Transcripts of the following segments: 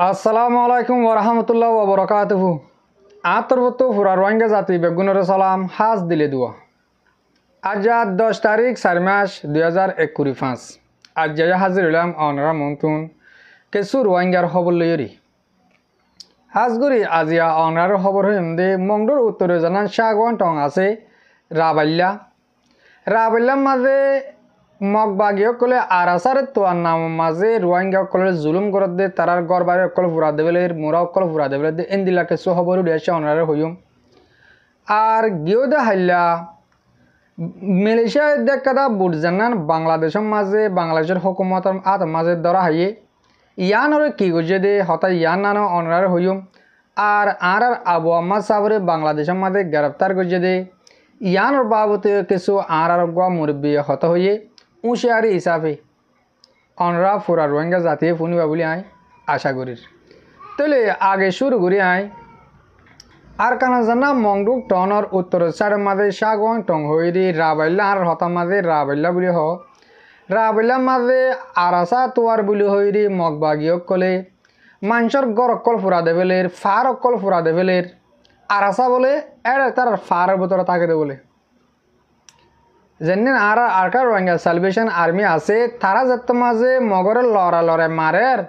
আসসালামু আলাইকুম ওরহামতুল্লাহ ওবরাকাতুহু। আতরবত ফুরা রোহিঙ্গা জাতি বেগুনের সালাম হাজ দিলে দুয়া। আজ 10 তারিখ 4 মাস 2025। আজ যাই হাজির হলাম অনরা মন্তুন কিছু রোহিঙ্গার খবর লইরি হাজগুড়ি আজিয়া অনরার খবর হইম দে মংডুর উত্তরে জানান শাহগন টং আছে রাবাল্লার মাঝে মগবাগীয় কলে আরাসার তোয়ার নাম মাঝে রোহিঙ্গা কলের জুলুম করত দে তারার গড়বারে অকল ফুরা দেবেলে মোরা অকল ফুরা দেবেলে দে এন্দিলা কিছু খবর উড়িয়েছে অনারে হইম আর গিয়েও দে হাইলা মালয়েশিয়া দেখা বুট জানান বাংলাদেশের মাঝে বাংলাদেশের হুকুমতের আত মাঝে ধরা হাইয়ে ইয়ানরে কি গজে দে হতা ইয়ান নানো অনারে হইম আর আবু আম্মা সাবরে বাংলাদেশের মাঝে গ্রেপ্তার গজে দে ইয়ানোর বাবতে কিছু আর গোয়া মুরব্বী হত হইয়ে উঁশিয়ারি হিসাবে অনরা ফুরা রোহিঙ্গা জাতীয় ফুনিবা বলে আয় আশা করি। তাহলে আগে শুরু করি আয় আর কানা জানা মংডুক টনর উত্তর সাইডের মাঝে শাগন টং হইরি রাবাইল্লা আর হতা মাঝে রাবাইল্লা বলে রাবাইল্লার মাঝে আরাসা তোয়ার বলে হইরি মগবাগীয় কলে মানুষের গড় অকল ফুরা দেবেলের ফার অকল ফুরা দেবেলের আরাসা বলে এর তার ফারের ভিতরে থাকে দে বলে যেন আর রোহিঙ্গা সালভেশন আর্মি আছে তারা যাতে মাঝে মগরের লড়াই মারের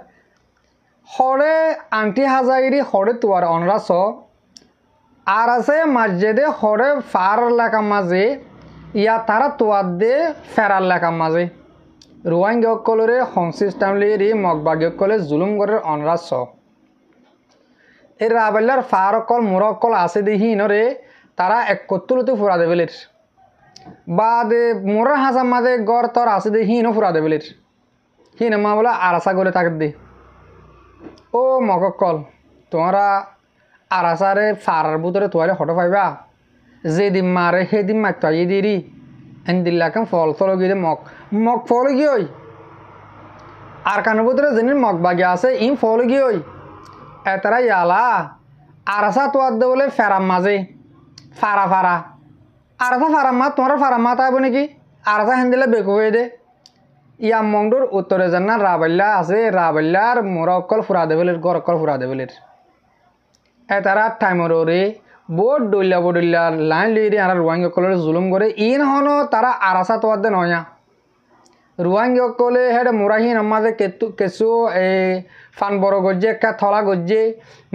হরে আন্টি হাজাগিরি হরে তোয়ার অনরাস আর আছে মসজিদে হরে ফার লেখা মাঝে ইয়া তারা তোয়ার দে ফেরার লেখা মাঝে রোহিঙ্গা অকলরে সংসিস্টেমলি মগবাগী অকলে জুলুম করে অনরাস এই রাবাল্লার ফার অকল মোর অকল আছে দেখি নরে তারা এক কত্তুলতে ফুরা দেবেলের বা দে মোর হাসা মাঝে গড় তর আছে দে হিনও ফুরা দেবেলের হিন মা বলে আরাসা করে থাকে দে ও মকল তোমরা আরাসারে ফারার ভিতরে তোয়ারে হটো পাইবা যেদিন মারে সেদিন মারতে আইয়ে দিরি এন দিল্লাকে ফল ফল গিয়ে মগ ফল গিয়ে আর কানের ভিতরে যেন মগ বাগি আছে ইম ফল গিয়ে এতারা ইয়ালা আরাসা তোয়ার দে বলে ফেরাম মাঝে ফারা আরাসা ফারাম মা তোমার ফারাম মা তাইব নাকি আরাসা হেন দিলে বেকু হয়ে দে ইয়া মংডুর উত্তরে জানা রাবাল্লা আছে রাবাল্লার মোরা অকল ফুরা দেবেলের গড় অকল ফুরা দেবেলের এতারা টাইমর রে বোট ডইলা লাইন লিয়ে আর রোহিঙ্গা অকলের জুলুম করে ইন হনো তারা আরাসা তোয়ার দে নয়া রোহিঙ্গা অকলে হেড মোরাহীন আমাদের কেঁচু ফান বড় গজ্জে একটা থলা গজ্জে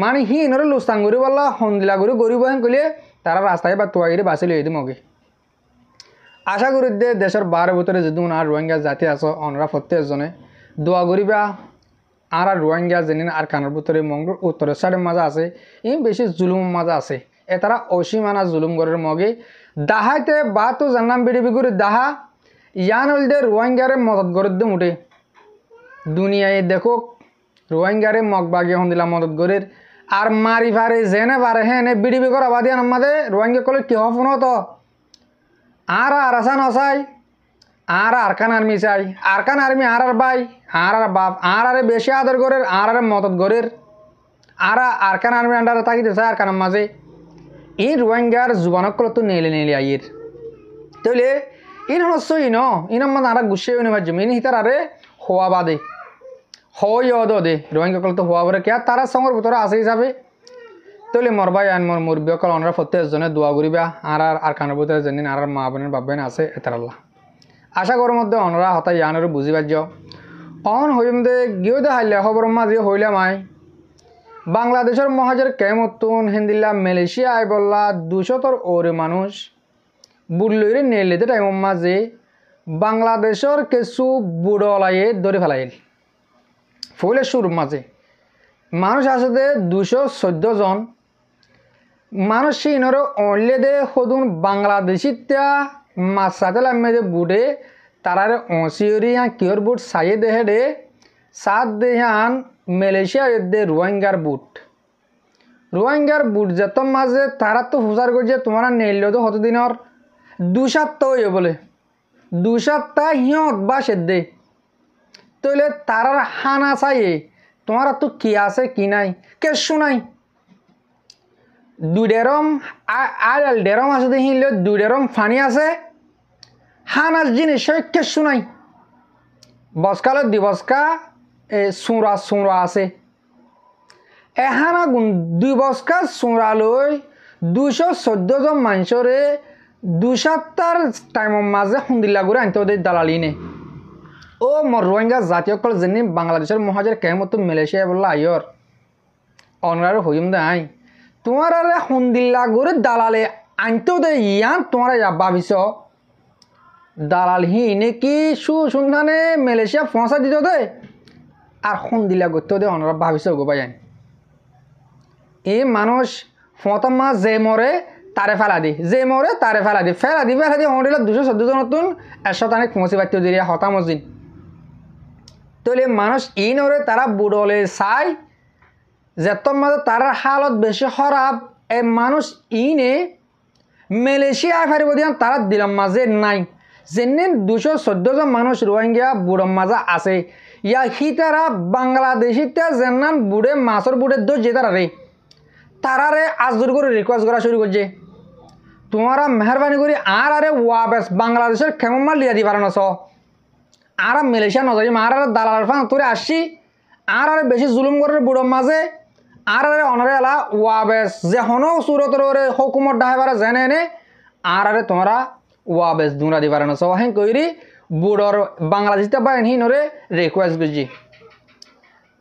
মানে হিনরে লুস্তান গরি বললা হন্দিলা গরি গরিব হেন কইলে তারা রাস্তায় বা তোয়াগিরি বাঁচি লিয়ে দিম মগে আশা করি দে দেশের বারের ভিতরে যদি আর রোহিঙ্গা জাতি আছো অনরা প্রত্যেকজনে দোয়া করিবা আর রোহিঙ্গা যেন আর কানের ভিতরে মঙ্গল উত্তরের সাইডের মাঝে আছে ই বেশি জুলুম মাঝে আছে এ তারা অসীমানা জুলুম গরের মগে দাহাইতে বা তো জানাম বিড়িবি করে দাহা ইয়ান হল দে রোহিঙ্গারে মদত গরের দে মুঠে দুনিয়ায় দেখো রোহিঙ্গারে মগবাগি হন দিলা মদত গরের আর মারি ফারে জেনে পারে হ্যাঁ বিড়িবি করা বাদিয়ান আমাদের রোহিঙ্গা কলে কি হফন তো আর আরাসা নসাই আর আরকান আর্মি চাই আরকান আর্মি আর বাই আর বাপ আর বেশি আদর গরের আর মদত গরের আর আরকান আর্মি আন্ডারে থাকিতেছে আরকানের মাঝে ই রোহিঙ্গার জুবানকল তো নেলে আইয়ের তাহলে ইন হনসই ন ইন মানে আর গুছিয়ে ভাজ্য ইন হিতার আরে হওয়া বাদে হয় দে রোহিঙ্গা তো হওয়া বলে কে তারা সঙ্গের ভিতরে আছে হিসাবে তাহলে মরবাই আন মোর মুরব্বী অকল অনরা প্রত্যেকজনে দোয়া করিবা আর কানের ভিতরে যেন আর মা বোনের বাবেন আছে এতারাল্লাহ আশা করার মধ্যে অনরা হতাই ইয়ানোর বুঝি পার্য অন হইম দে গিয়েও দে হাইলে খবর মাঝে হইলাম আই বাংলাদেশের মহাজের কেমতুন হিন্দিল্লা মালয়েশিয়া আই বললা 200 ওরে মানুষ বুড়লইরে নেলেতে টাইম মাঝে বাংলাদেশের কিছু বুড়লাইয়ে ধরে ফেলাইল ফলে শুরু মাঝে মানুষ আছে দে 214 জন মানুষ সিনর অনলে দে সদুন বাংলাদেশিত্যা মাছাতে লামে বুড়ে তারারে অসিয়রি হ্যাঁ কিয়র বুট সাইয়ে দেহে দে সাত দে হান মালয়েশিয়া দে রোহিঙ্গার বুট যত মাঝে তারা তো হুজার করছে তোমার নেইল তো কতদিনর 2 সপ্তাহ হয়ে বলে 2 সপ্তাহ হিয়ত বাসে দে তাহলে তারার হানা চাইয়ে তোমার তো কি আছে কি নাই কেসু নাই 2 ডেরম আল ডেরম আছে দেখিলে 2 ডেরম ফানি আছে হানার জিনিস কেসু নাই বসকালত দিবসকা সুরা আছে এহানা গুণ 2 বছকা চোৰালৈ 214 জন মানুহৰে 2-7টাৰ টাইমৰ মাজে খুন্দিলা করে আনতে ওদের দালালি নে ও মর রোহিঙ্গা জাতীয়কল যেনি বাংলাদেশের মহাজের কেমতো মালয়েশিয়া বললা আইয়র অনরার হইম দে আই তোমার আরে খুন্দিলা করে দালালে আনতেও দে ইয়ান তোমার ভাবিস দালাল হি নাকি সুসন্ধানে মালয়েশিয়া ফসা দিত দে আর খুন্দিলা করতেও দে অনরা ভাবিস গো ভাই এই মানুষ ফতম মাস যে মরে তারে ফেলা দি যে মরে তারে ফেলা দি হন্ডিল 214 জন নতুন 100 পৌঁছে পাইতে দিয়ে হতামজিন তাহলে মানুষ ইনরে তারা বুড়লে চাই যেত মাঝে তার হালত বেশি খারাপ এই মানুষ ইনে মালয়েশিয়া ফারিব দিয়া তারা দিলাম মাঝে নাই যেনে 214 জন মানুষ রোহিঙ্গা বুড়ম মাঝে আছে ইয়া হি তারা বাংলাদেশিতে যেনান বুড়ে মাছর বুড়ে দো যে তারারে আজদুর করে রিকোয়েস্ট করা শুরু করছে তোমারা মেহরবানি করে আর আরে ওয়াবেস বাংলাদেশের কেমন মাল লিয়া দিবার নস আর মালয়েশিয়া নজর আর দালাল ফান তোরে আসছি আর আরে বেশি জুলুম করে বুড়ো মাঝে আর আরে অনরে এলা ওয়াবেস যে হনো সুরতর হুকুমত ডাহাইবারে জেনে এনে আর আরে তোমরা ওয়াবেস দুরা দিবার নস হেন কইরি বুড়োর বাংলাদেশিতে বাইন হি নরে রিকোয়েস্ট করছি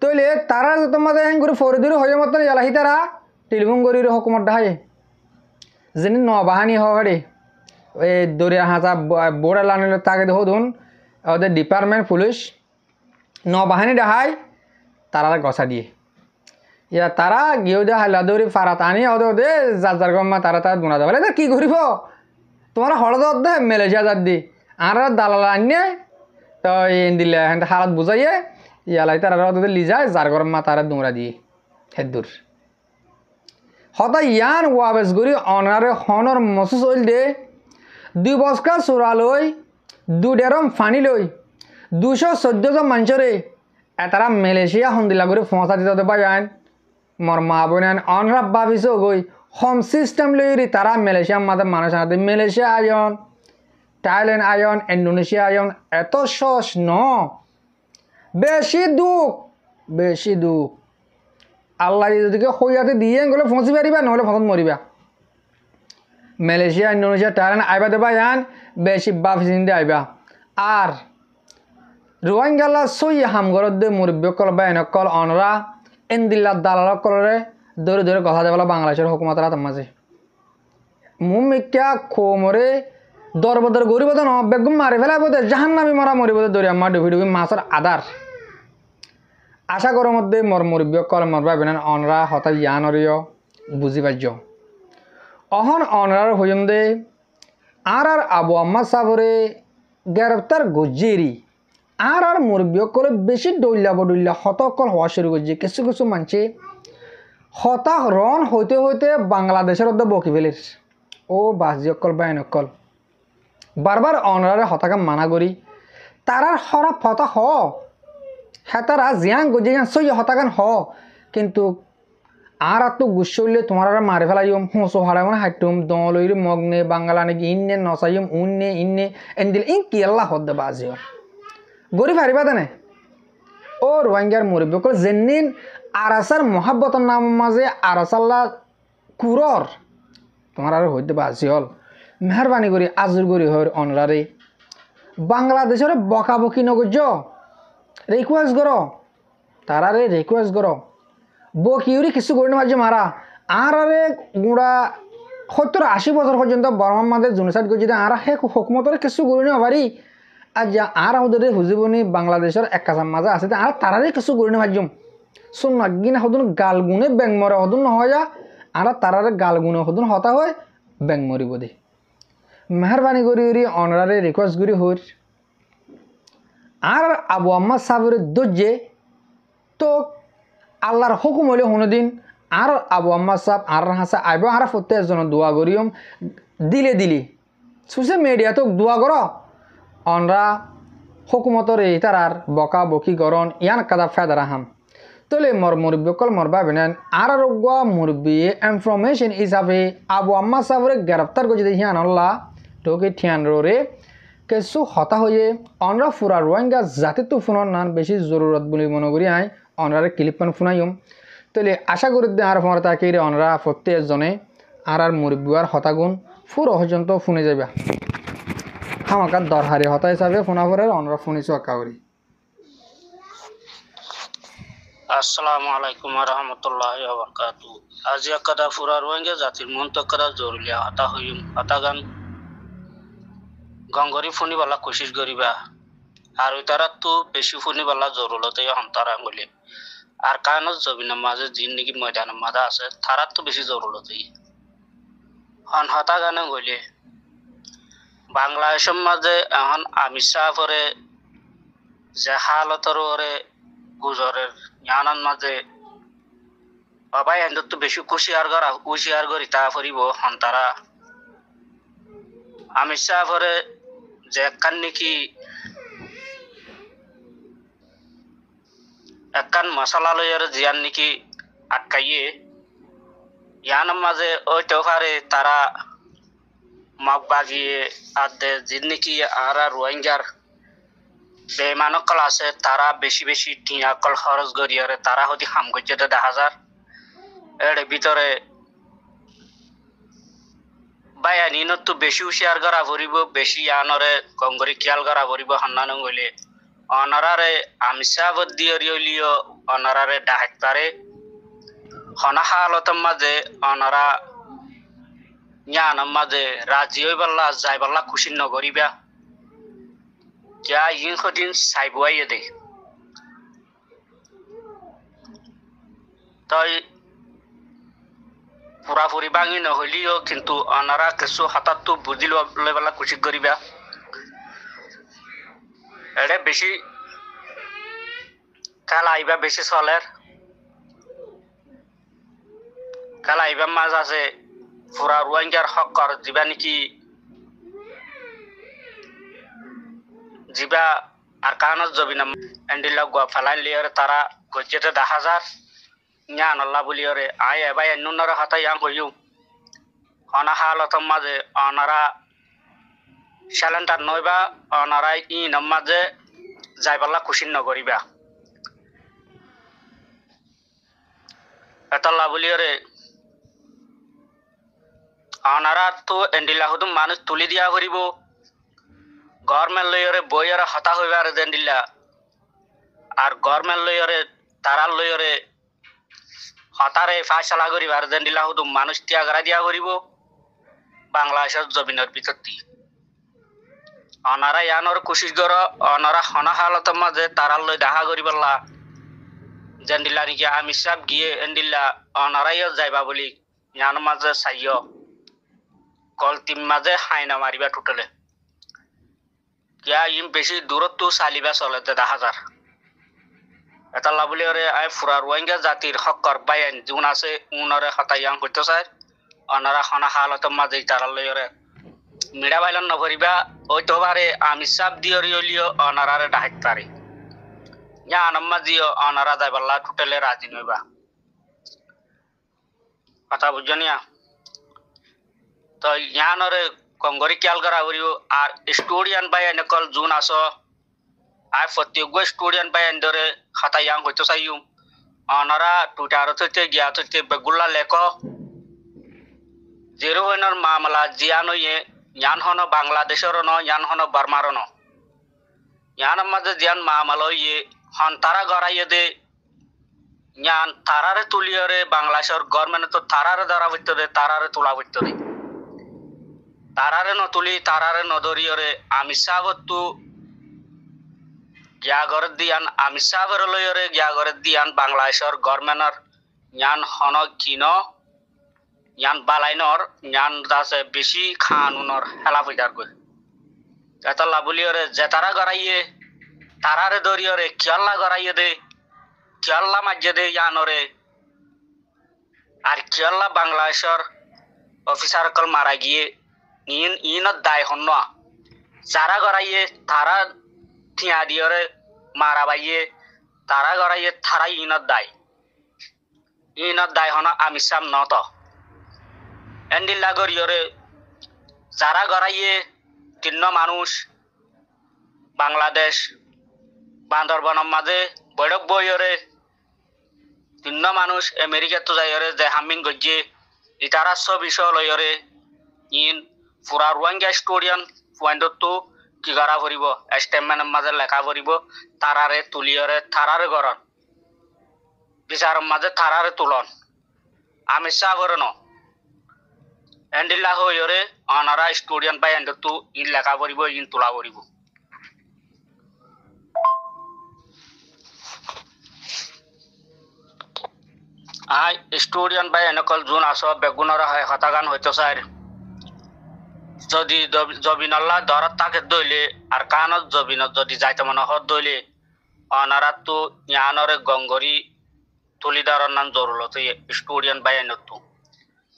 তইলে তারা তোমাদের হেন করে ফরিদুর হয়ে মতন এলাহি তারা টেলিফোন করি হুকুমত ডাহাই যেন নবাহিনী হরে এই দরিয়া হাঁচা বোর্ডে লানিলে তাকে দেখুন ওদের ডিপার্টমেন্ট পুলিশ নবাহিনী দেখায় তারা গছা দিয়ে ইয়া তারা গিয়ে দিয়ে হাইলা দৌড়ি ফারাত আনি ওদে যার গম্মা তারা গুণা যাবে কি করিব তোমার হলদ দে মালয়েশিয়া যার দি আর দালাল আনিয়ে তো দিলে হালত বুঝাইয়ে ইয়ালাই তারা ওদের লিজায় যার গরম্মা তারা দুমরা দিয়ে হেদুর হতা ইয়ান ওয়াবেস গুরি অনারে হনর মসুস ওইল দে 2 বছকা চোরালৈ 2 ডেরম ফানি লই 214 জন মানুষরে এতারা মালয়েশিয়া হন্দিলা করে ফসা দিতে পাইন মর মা বোন অনরা ভাবিস গই হোম সিস্টেম লইরি তারা মালয়েশিয়া মাঝে মানুষ আনতে Malaysia ion Thailand ion Indonesia ion এত সস ন বেশি দুঃখ আল্লাহ যদি হইয়াতে দিয়ে গেলে ফসি পারিবা নহলে ফসত মরিবা মালয়েশিয়া ইন্দোনেশিয়া থাইল্যান্ড আইবা দেবা ইয়ান বেশি বাপ চিন্তা আইবা আর রোহিঙ্গালা সই হামগরত দে মুরব্বীকল বা এনেকল অনরা এন্দিল্লা দালালকলরে ধরে কথা দেবলা বাংলাদেশের হুকুমতের হাত মাঝে মুমিকা খোমরে দরবদর গরিব ন বেগম মারি ফেলাইব দে জাহান্নামি মরা মরিব দে দরিয়া মা ডুবি মাছর আদার আশা করো মধ্যে মর মুরব্বীকল মর ভাই বোন অনরা হতা ইয়ানরিয় বুঝি পাইজ অহন অনরার হইম দে আর আবু আম্মা সাবরে গ্রেপ্তার গজ্জেরি আর মুরব্বীকলে বেশি ডইল্লা হতকল হওয়া শুরু করছে কিছু মানছে হতাশ রন হইতে বাংলাদেশের মধ্যে বকি ফেলিস ও বাসজিকল বা এনেকল বারবার অনরারে হতাকে মানা করি তারার হরা ফতা হ হ্যাঁ তারা জিয়াং গজিয়াং সই হতাকান হ কিন্তু আর তো গুসলে তোমার মারি ফেলাইম হুঁসো হারাই মানে হাইটুম দলইর মগ্নে বাংলা নাকি ইন্নে নসাইম উন্নে ইন্নে এন্দিল ইন কি আল্লাহ হদ বাজিও গরি ফারিবা দেনে ও রোহিঙ্গার মুরব্বীকল যেনিন আরাসার মহাব্বতর নাম মাঝে আরাসাল্লা কুরর তোমার আর হইতে বাজি হল মেহরবানি করি আজুর করি হর অনরারে বাংলাদেশের বকাবকি নগজ রিকোয়েস্ট করো তারারে রিকোয়েস্ট করো বকিউরি কিছু করি না মারা আর গুড়া 70-80 বছর পর্যন্ত বর্মার মাঝে জুনিসাইড করছি আর হে হুকুমতরে কিছু করি না পারি আর যা আর ওদের হুজিবনি বাংলাদেশের এক কাছার মাঝে আছে আর তারারে কিছু করি না ভাজ্যম শোন না গিনা হদুন গাল গুনে ব্যাং মরে হদুন নহয় যা আর তারারে গাল গুনে হদুন হতা হয় ব্যাং মরিব দে মেহরবানি করি অনরারে রিকোয়েস্ট করি হর আর আবু আম্মা সাহেবের দর্জে তো আল্লাহর হুকুম হলে দিন আর আবু আম্মা সাহেব আর হাসা আইব আর প্রত্যেকজন দোয়া করিম দিলে সোশ্যাল মিডিয়া তো দোয়া কর অনরা হুকুমতর এই তারার বকা বকি করন ইয়ান কাদা ফেদার আহাম তোলে মর মুরব্বীকল মর ভাবেন আর রোগা মুরব্বী ইনফরমেশন হিসাবে আবু আম্মা সাহেবের গ্রেপ্তার করছে হিয়ান আল্লাহ টোকে ঠিয়ান রে কিছু হতা হয়ে অনরা ফুরা রোহিঙ্গা জাতি তো ফোনের নান বেশি জরুরত বলে মনে করি আই অনরারে ক্লিপ ফোনাইম তাহলে আশা করি আর ফোন তাকে অনরা প্রত্যেকজনে আর মুরব্বুয়ার হতাগুণ পুরো পর্যন্ত শুনে যাবে হামাকার দরহারি হতা হিসাবে ফোনাফরের অনরা ফোনি চক্কা করি। আসসালামু আলাইকুম রহমতুল্লাহি ওয়া বারাকাতুহু। আজি একদা ফুরা রোহিঙ্গা জাতির মন্তকরা জরুলিয়া হতা হইম হতাগান গঙ্গরি ফুনি বালা কোশিশ করিবা আর ওই তারা তো বেশি ফুনি বালা জরুলতে হন্তারা বলে আর কারণ জমিনের মাঝে জিন নাকি ময়দানের মাঝে আছে তারা তো বেশি জরুলতে হন হতাগানে গলে বাংলাদেশের মাঝে এখন আমির শাহরে যে হালতর ওরে গুজরের জ্ঞানের মাঝে বাবাই এন্দর তো বেশি কুশিয়ার করি তা ফুরিব হন্তারা আমির শাহরে যে একখান নাকি একখান মশলা লইয়ার জিয়ান নাকি আটকাইয়ে ইয়ানের মাঝে ওই টোকারে তারা মগ বাগিয়ে আদে জিন নাকি আর রোহিঙ্গার বেমানকল আছে তারা বেশি বেশি টিয়াকল খরচ করিয়ারে তারা হতে হাম করছে 10,000 এর ভিতরে বায়ানিনত তো বেশি হুঁশিয়ার করা পড়িব বেশি আনরে কংগরি খেয়াল করা পড়িব হান্নানো গলে অনারারে আমিষাবত দিয়রিয়লিও অনারারে ডাহাইতারে হনা হালতের মাঝে অনারা জ্ঞানের মাঝে রাজি হইবাল্লা যাইবাল্লা খুশি নগরিবা যা ইন সদিন চাইবুয়াইয়ে দে তাই পুরাপুরি ভাঙি নহলিও কিন্তু অনারা কিছু হাতাত বুঝি লইবালা খুশি করিবা এড়ে বেশি খেলা আইবা বেশি চলের খেলা আইবা মাঝ আছে পুরা রোহিঙ্গার হক কর দিবা নাকি জিবা আর কানত জবি না এন্ডিলা গোয়া ফেলাই লিয়ারে তারা গজ্জেতে 10,000 জ্ঞান আল্লাহ বলিয়রে আয় এবার এন্নুনার হাতে ইয়াং হইউ অনা হালতর মাঝে অনারা স্যালেন্টার নইবা অনারা ইনর মাঝে যাইবাল্লা খুশি নগরিবা এতল্লা বলিয়রে অনারা তো এন্ডিলা হুদুম মানুষ তুলি দিয়া করিব গভর্নমেন্ট লইয়রে বইয়রে হতা হইবার দেন্ডিলা আর গভর্নমেন্ট লইয়রে তারার লইয়রে হতারে ফাইসলা করিবার দেন্ডিলা হুদুম মানুষ ত্যাগরা দিয়া করিব বাংলাদেশের জমিনের ভিতর দিয়ে অনারা ইয়ানোর কোশিশ কর অনারা হনা হালতের মাঝে তারার লই দেখা করিবাল্লা জেন্ডিলা নাকি আমির সাহেব গিয়ে এন্ডিল্লা অনারাইও যাইবা বলি ইয়ান মাঝে চাইয় কলতিম মাঝে হাইনা মারিবা টোটালে কিয়া ইম বেশি দূরত্ব চালিবা চলে 10,000 এটা লাভলি ওরে আই ফুরা রোহিঙ্গা জাতির হকর বাইন জুন আছে উনরে হতাইয়াং করতে চায় অনারা হনা হালতের মাঝে তারা লইরে মিডা বাইলন নভরিবা ওই তোবারে আমি সাপ দিয়রিয়লিও অনারারে ডাহাইতারে ইয়া আনম্মা দিও অনারা যাইবাল্লা টোটালে রাজি নইবা কথা বুঝনিয়া তো ইয়ানরে কংগরি খেয়াল করা করিও আর স্টুডিয়ান বাইন কল জুন আসো আর প্রত্যেক স্টুডেন্ট বাইন ধরে খাতায়াং হইতে চাইও অনারা টুইটার থেকে গিয়া থেকে বেগুলা লেখ যেরো হইনর মামলা জিয়ান হইয়ে ইয়ান হন বাংলাদেশের ন ইয়ান হন বার্মার ন ইয়ান মাঝে জিয়ান মামলা হইয়ে হন তারা গড়াইয়ে দে ইয়ান তারারে তুলিয়রে বাংলাদেশের গভর্নমেন্ট তো তারারে ধরা হইতে দে তারারে তোলা হইতে দে তারারে নতুলি তারারে নদরিয়রে আমি সাবতু গ্যাগর দিয়ান আমি সাবর লয়রে গ্যাগর দিয়ান বাংলাদেশের গভর্নমেন্টর ইয়ান হন কিন ইয়ান বালাইনর ইয়ান দাসে বেশি খানুনর হেলা ফিদার কই এত লাবলিয়রে যে তারা গড়াইয়ে তারারে দরিয়রে কিয়াল্লা গড়াইয়ে দে কিয়াল্লা মাঝে দে ইয়ানরে আর কিয়াল্লা বাংলাদেশের অফিসার কল মারা গিয়ে ইনত দায় হন যারা গড়াইয়ে তারা থিয়া দিয়রে মারা বাইয়ে তারা গড়াইয়ে তারা ইনত দায় হন আমি সাম নত এন্ডিল্লা গরিয়রে যারা গড়াইয়ে 3 মানুষ বাংলাদেশ বান্দরবনের মাঝে বৈরব বইয়রে তিন্ন মানুষ আমেরিকা তো যাইরে যে হামিং গজ্জে ইতারা সব বিষয় লয়রে ইন পুরা রোহিঙ্গা স্টোরিয়ান পয়েন্টত তো কি করা করিব স্টেটমেন্টের মাঝে লেখা করিব তারারে তুলিয়রে তারারে গরন বিচারের মাঝে তারারে তুলন আমি সাগরন এন্ডিল্লা হইরে অনারা স্টুডেন্ট বাই এন্ড তো ইন লেখা করিব ইন তোলা করিব আই স্টুডেন্ট বাই এনকল জুন আস বেগুনর হয় হতাগান হইতো স্যার যদি জবিনল্লা দরত তাকে দইলে আর কানত জবিনত যদি যাইতে মনে হত দইলে অনারা তো ইয়ানরে গঙ্গরি তুলিদারর নাম জরুরত স্টুডেন্ট বাই এনত তো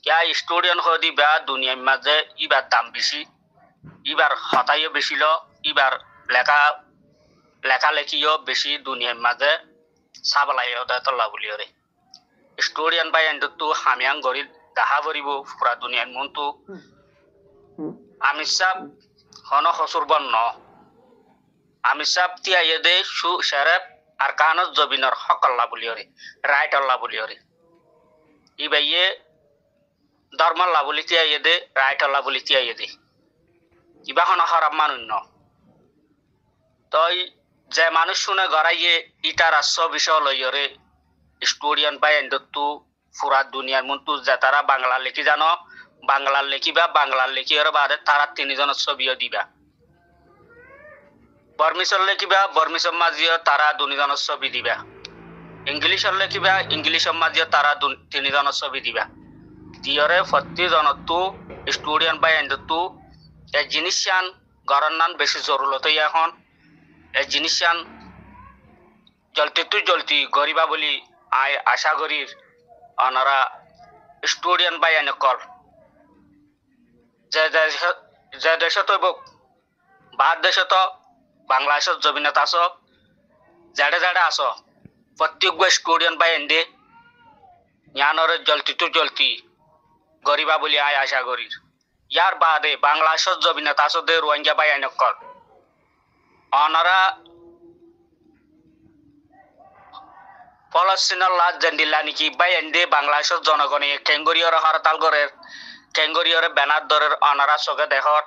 क्या स्टूडेंट हो दी बा दुनिया माजे इबार दाम बेशी इबार हतायो बेशी लो इबार लेखा लेखा लेखियो बेशी दुनिया माजे साबलायो दा तल्ला बुलियो रे स्टूडेंट बाय एंड तू हामियां गरी दाहा बरिबो पुरा दुनिया मुंतु आमी सब हनो हसुर बन्न आमी सब तिया यदे सु शरफ अरकानस जबिनर हक अल्लाह बुलियो रे राइट अल्लाह बुलियो रे इबाये ধর্মাল্লা বলি তিয়াইয়ে দে রাইটাল্লা বলি তিয়াইয়ে দে ইবা হন হারাম মানুষ ন তই যে মানুষ শুনে গড়াইয়ে ইটার আশ্ব বিষয় লইয়রে স্টুডিয়ান বাই এন্ডতু পুরা দুনিয়ার মন্তু যে তারা বাংলা লেখি জানো বাংলার লেখিবা বাংলার লেখিয়র বাদে তারা তিনজনের ছবিও দিবা বর্মিশর লেখিবা বর্মিশর মাঝিও তারা দুজনের ছবি দিবা ইংলিশর লেখিবা ইংলিশর মাঝিও তারা তিনজনের ছবি দিবা দিয়রে ফত্তি জনতু স্টুডেন্ট বাই এন্ডতু এ জিনিসান গরনান বেশি জরুরত এখন এ জিনিসান জলতি গরিবা বলি আয় আশা করির অনারা স্টুডেন্ট বাই এনকল যে দেশত বাদ দেশত বাংলাদেশত জমিনত আস জাডে জাডে আস প্রত্যেক স্টুডেন্ট বাই এন্ডে ইয়ানরে জলতি গরিবা বলি আয় আশা করির ইয়ার বাদে বাংলাদেশত জমিনত আস দে রোহিঙ্গা বাই এনকল অনারা ফলস্তিনের লাজ জেন্ডিলা নাকি বাই এন্ডে বাংলাদেশের জনগণে কেঙ্গরিয়র হরতাল করের কেঙ্গরিয়র ব্যানার দরের অনারা চোখে দেখর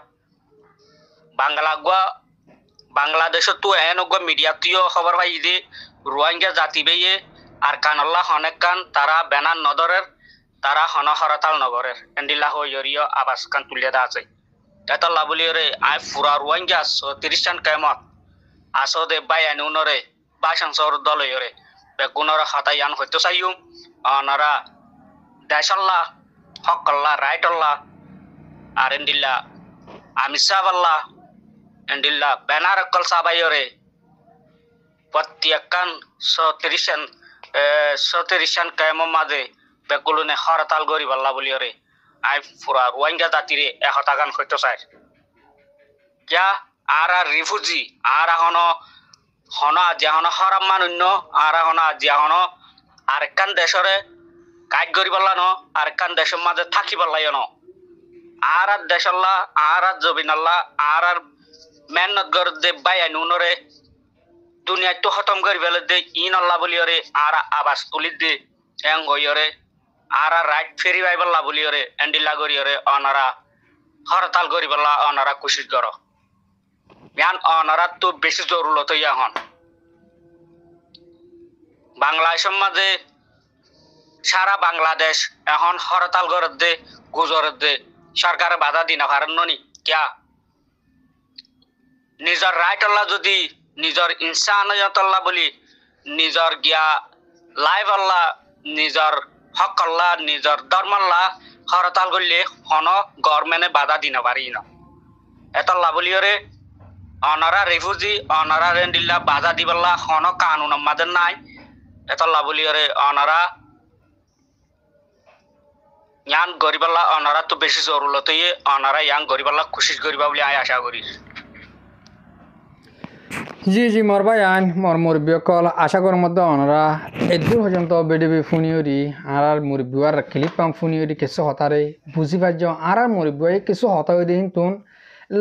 বাংলাদেশ তো এন মিডিয়া তুইও খবর পাই দে রোহিঙ্গা জাতি বেয়ে আর কানল্লা হনেক কান তারা ব্যানার নদরের তারা হন হরতাল নগরের এন্ডিলা হইয়রিও আবাস কান তুলিয়ে দা আছে এত লাবলিয়রে আয় ফুরা রোহিঙ্গা 30 কেমত আসো দে বাই এনুনরে বাসাং শহর দলয়রে বেগুনর হাতায়ান হইতো চাইম অনারা দেশাল্লাহ হকল্লাহ রাইটল্লাহ আর এন্ডিল্লা আমি সাবাল্লাহ এন্ডিল্লা ব্যানার অকল সাবাইরে প্রত্যেকান 30 কেম মাঝে বেগুলনে হরতাল গরিবাল্লা বলিয়রে আই পুরা রোহিঙ্গা জাতিরে হতাগান হইতো চাই কিয়া আর রিফিউজি আর হন আজি হন হরাম মানুন্য আর হন আজি হন আরেকখান দেশরে কাজ করি পারলান আরেকখান দেশের মাঝে থাকি পারলাই ন আর দেশাল্লাহ আর জবিনাল্লাহ আর মেহনত গর দে বাই আইনুনরে দুনিয়া তো খতম করি ফেলে দে ইন আল্লাহ বলিয়রে আর আবাস তুলি দে এং হইয়রে আর রাইট ফেরি পাইবাল্লা বলিয়রে এন্ডিলা করিয়রে অনারা হরতাল করি পারলা অনারা কোশিশ কর ইয়ান অনারা তো বেশি জরুরত এখন বাংলাদেশের মাঝে সারা বাংলাদেশ এখন হরতাল করে দে গুজরে দে সরকারে বাধা দিনা পারেন নি কিয়া নিজের রাইট আল্লাহ যদি নিজের ইনসানিয়ত আল্লাহ বলি নিজের গিয়া লাইফ আল্লাহ নিজের হক আল্লাহ নিজের ধর্ম আল্লাহ হরতাল করলে হন গভর্নমেন্টে বাধা দিনা পারি না এত আল্লাহ বলিয়রে অনারা রিফিউজি অনারা রেন্ডিল্লা বাধা দিবাল্লা হন কানুন আমাদের নাই এত আল্লাহ বলিয়রে অনারা ইয়ান গরিবাল্লা অনারা তো বেশি জরুরত অনারা ইয়ান গরিবাল্লা কোশিশ করিবা বলে আয় আশা করি জি মোর ভাই আইন মোর মুরব্বী কল আশা করার মধ্যে ওনারা এদূর পর্যন্ত বেডিবি ফুনিয়রি আর মুরব্বী আর ক্লিপ পাম ফুনিয়রি কিছু হতারে বুঝি পাইছ আর মুরব্বী কিছু হতা হয়ে দিন তুন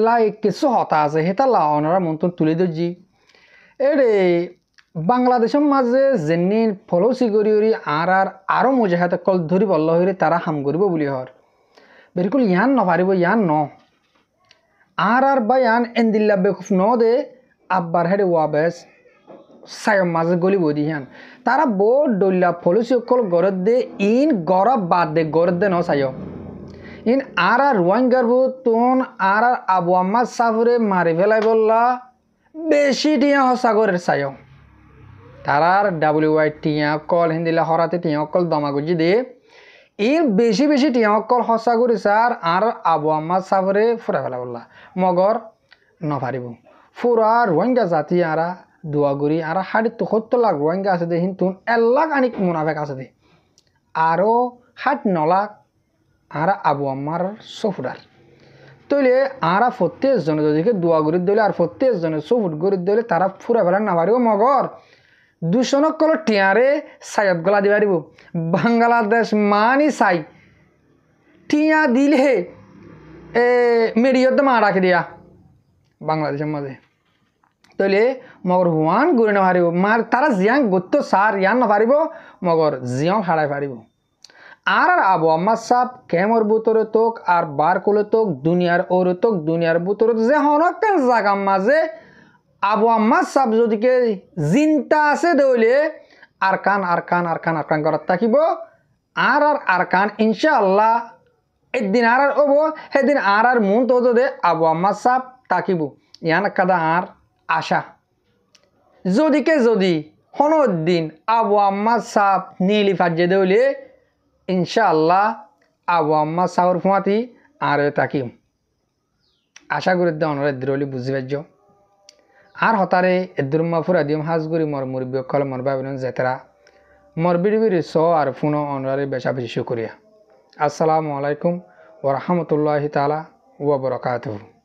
লাই কিছু হতা আছে হেতা লা ওনারা মন তুন তুলি দজি এরে বাংলাদেশের মাঝে যেনি ফলসি করি আর আরও মুজাহাত কল ধরি বল্ল হইরে তারা হাম করিব বুলি হর বিলকুল ইয়ান নপারিব ইয়ান ন আর বা ইয়ান এন্দিল্লা বেকুফ ন দে আব্বার হেডে ওয়াবেস সায়ম মাঝে গলি বই দিয়ান তারা বোর্ড ডল্লা ফলসি অকল গরত দে ইন গরব বাদ দে গরত দে ন সায় ইন আর রোয়াঙ্গার তুন আর আবু আম্মাদ সাফরে মারি ফেলাই বললা বেশি টিয়া হসাগরের সায় তারার WY টিয়া কল হিন্দিলা হরাতে টিয়া কল দমাগুজি দে ইন বেশি বেশি টিয়া কল হসাগরি স্যার আর আবু আম্মাদ সাফরে ফুরা ফেলা বললা মগর নপারিব ফুরা রোহিঙ্গা জাতি আরা দুয়াগুড়ি আর 70 লাখ রোহিঙ্গা আছে দে হিন্তুন 1 লাখ আনিক মুনাফেক আছে দে আরও 9 লাখ আর আবু আম্মার সফুরার তৈলে আরা 40 জনে যদি দুয়াগুড়ির দলে আর 40 জনে সফুট গড়ির দলে তারা ফুরা ফেলা না পারিব মগর দূষণক কল টিয়ারে সায়ত গলা দি পারিব বাংলাদেশ মানি সাই টিয়া দিলে মেডিয়ত মা রাখি দিয়া বাংলাদেশের মাঝে তৈলে মগর হুয়ান ঘুরে না পারিব মার তারা জিয়াং গত্য সার ইয়ান না পারিব মগর জিয়াও হারাই পারিব আর আবু আম্মাদ সাহ কেমর বুতরে তোক আর বার কোলে তোক দুনিয়ার ওর তোক দুনিয়ার বুতরে যে হনকেন জাগার মাঝে আবু আম্মাদ সাহ যদিকে জিনতা আছে দইলে আর কান করার থাকিব আর কান ইনশাআল্লাহ একদিন আর হব সেদিন আর মন তো দে আবু আম্মাদ সাহ তাকিব ইয়ান কাদা আর আশা যদিকে যদি দিন আবু আম্মাদ সাহ নীলি ফাজে দইলে ইনশাআল্লাহ আবু আম্মাদ সাহর ফুয়াতি আর তাকিম আশা করি অনরা দৃঢ়লি বুঝি পাইছ আর হতারে এদুরমা ফুরা দিম হাজগুড়ি মর মুরব্বী কল মর ভাবিন জেতরা মর বিড়ি স আর ফুনো অনরারে বেশা বেশি শুকরিয়া আসসালামু আলাইকুম ওয়া রাহমাতুল্লাহি তাআলা ওয়া বারাকাতুহু।